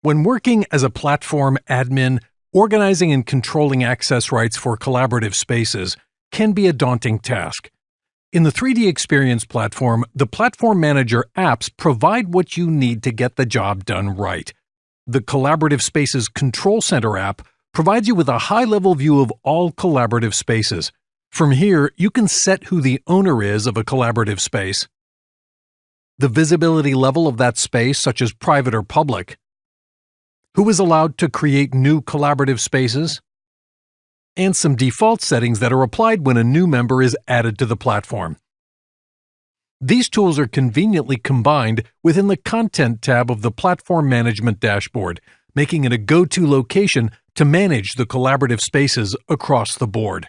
When working as a platform admin, organizing and controlling access rights for collaborative spaces can be a daunting task. In the 3DEXPERIENCE platform, the Platform Manager apps provide what you need to get the job done right. The Collaborative Spaces Control Center app provides you with a high-level view of all collaborative spaces. From here, you can set who the owner is of a collaborative space, the visibility level of that space, such as private or public, who is allowed to create new collaborative spaces, and some default settings that are applied when a new member is added to the platform. These tools are conveniently combined within the Content tab of the Platform Management dashboard, making it a go-to location to manage the collaborative spaces across the board.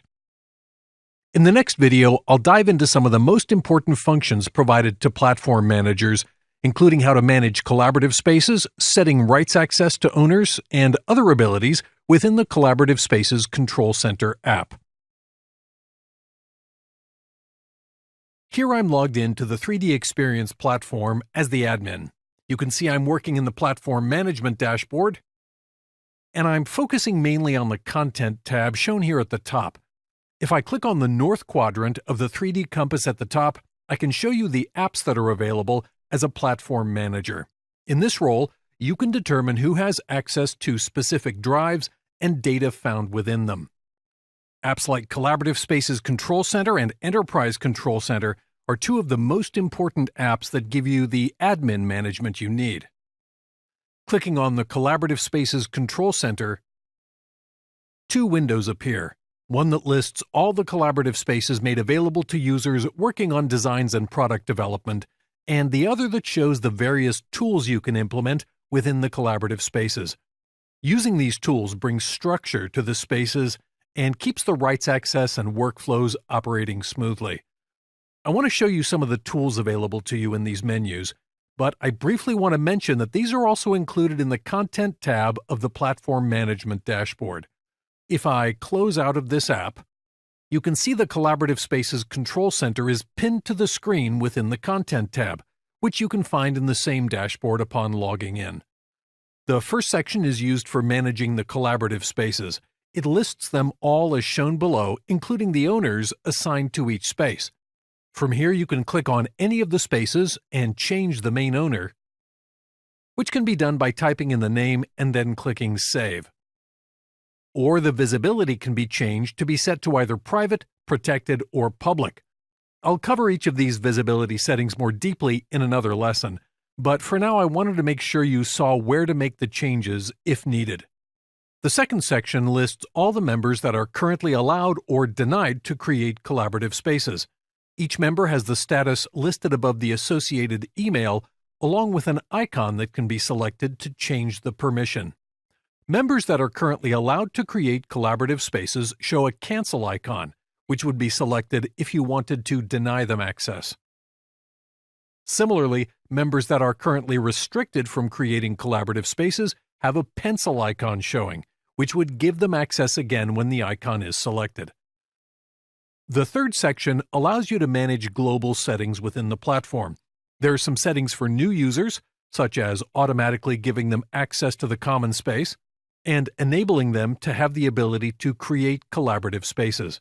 In the next video, I'll dive into some of the most important functions provided to platform managers, including how to manage collaborative spaces, setting rights access to owners, and other abilities within the Collaborative Spaces Control Center app. Here I'm logged into the 3DEXPERIENCE platform as the admin. You can see I'm working in the Platform Management dashboard, and I'm focusing mainly on the Content tab shown here at the top. If I click on the north quadrant of the 3D compass at the top, I can show you the apps that are available as a platform manager. In this role, you can determine who has access to specific drives and data found within them. Apps like Collaborative Spaces Control Center and Enterprise Control Center are two of the most important apps that give you the admin management you need. Clicking on the Collaborative Spaces Control Center, two windows appear. One that lists all the collaborative spaces made available to users working on designs and product development, and the other that shows the various tools you can implement within the collaborative spaces. Using these tools brings structure to the spaces and keeps the rights access and workflows operating smoothly. I want to show you some of the tools available to you in these menus, but I briefly want to mention that these are also included in the Content tab of the Platform Management dashboard. If I close out of this app, you can see the Collaborative Spaces Control Center is pinned to the screen within the Content tab, which you can find in the same dashboard upon logging in. The first section is used for managing the collaborative spaces. It lists them all as shown below, including the owners assigned to each space. From here, you can click on any of the spaces and change the main owner, which can be done by typing in the name and then clicking Save. Or the visibility can be changed to be set to either private, protected, or public. I'll cover each of these visibility settings more deeply in another lesson, but for now I wanted to make sure you saw where to make the changes if needed. The second section lists all the members that are currently allowed or denied to create collaborative spaces. Each member has the status listed above the associated email, along with an icon that can be selected to change the permission. Members that are currently allowed to create collaborative spaces show a cancel icon, which would be selected if you wanted to deny them access. Similarly, members that are currently restricted from creating collaborative spaces have a pencil icon showing, which would give them access again when the icon is selected. The third section allows you to manage global settings within the platform. There are some settings for new users, such as automatically giving them access to the common space, and enabling them to have the ability to create collaborative spaces.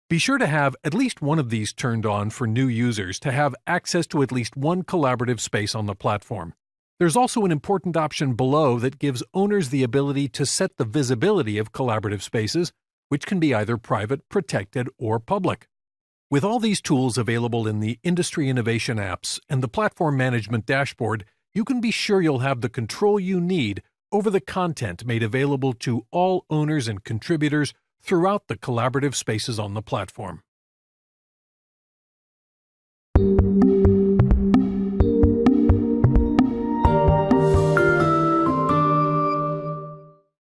Be sure to have at least one of these turned on for new users to have access to at least one collaborative space on the platform. There's also an important option below that gives owners the ability to set the visibility of collaborative spaces, which can be either private, protected, or public. With all these tools available in the Industry Innovation apps and the Platform Management dashboard, you can be sure you'll have the control you need over the content made available to all owners and contributors throughout the collaborative spaces on the platform.